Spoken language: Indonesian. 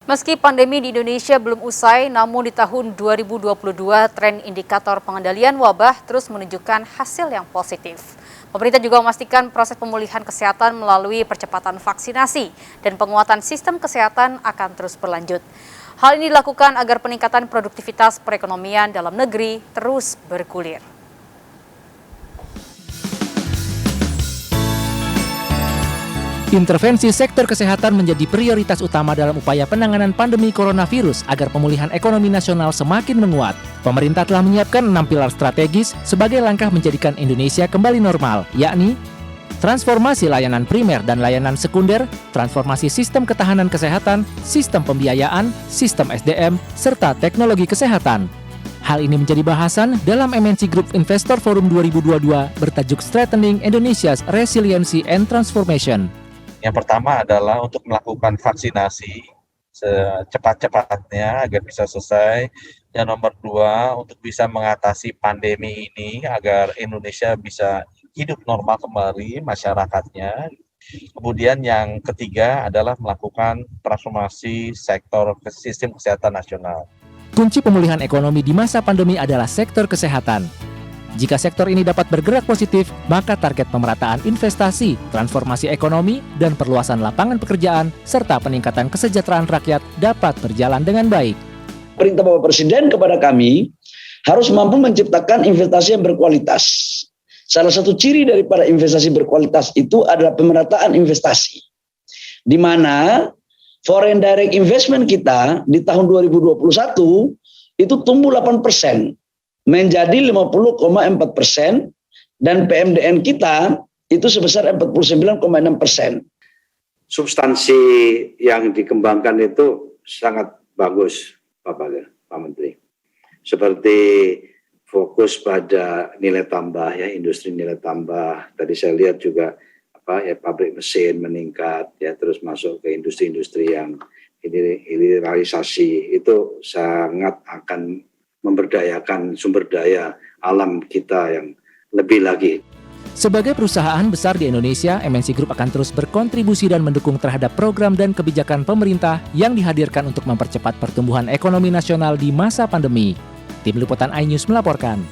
Meski pandemi di Indonesia belum usai, namun di tahun 2022 tren indikator pengendalian wabah terus menunjukkan hasil yang positif. Pemerintah juga memastikan proses pemulihan kesehatan melalui percepatan vaksinasi dan penguatan sistem kesehatan akan terus berlanjut. Hal ini dilakukan agar peningkatan produktivitas perekonomian dalam negeri terus bergulir. Intervensi sektor kesehatan menjadi prioritas utama dalam upaya penanganan pandemi coronavirus agar pemulihan ekonomi nasional semakin menguat. Pemerintah telah menyiapkan 6 pilar strategis sebagai langkah menjadikan Indonesia kembali normal, yakni transformasi layanan primer dan layanan sekunder, transformasi sistem ketahanan kesehatan, sistem pembiayaan, sistem SDM, serta teknologi kesehatan. Hal ini menjadi bahasan dalam MNC Group Investor Forum 2022 bertajuk Strengthening Indonesia's Resiliency and Transformation. Yang pertama adalah untuk melakukan vaksinasi secepat-cepatnya agar bisa selesai. Yang nomor 2, untuk bisa mengatasi pandemi ini agar Indonesia bisa hidup normal kembali masyarakatnya. Kemudian yang ketiga adalah melakukan transformasi sektor sistem kesehatan nasional. Kunci pemulihan ekonomi di masa pandemi adalah sektor kesehatan. Jika sektor ini dapat bergerak positif, maka target pemerataan investasi, transformasi ekonomi, dan perluasan lapangan pekerjaan, serta peningkatan kesejahteraan rakyat dapat berjalan dengan baik. Perintah Bapak Presiden kepada kami harus mampu menciptakan investasi yang berkualitas. Salah satu ciri daripada investasi berkualitas itu adalah pemerataan investasi. Di mana foreign direct investment kita di tahun 2021 itu tumbuh 8%. Menjadi 50,4% dan PMDN kita itu sebesar 49,6%. Substansi yang dikembangkan itu sangat bagus, Pak Menteri. Seperti fokus pada nilai tambah, ya, industri nilai tambah. Tadi saya lihat juga pabrik mesin meningkat, ya, terus masuk ke industri-industri yang hilirisasi itu sangat akan memberdayakan sumber daya alam kita yang lebih lagi. Sebagai perusahaan besar di Indonesia, MNC Group akan terus berkontribusi dan mendukung terhadap program dan kebijakan pemerintah yang dihadirkan untuk mempercepat pertumbuhan ekonomi nasional di masa pandemi. Tim Liputan iNews melaporkan.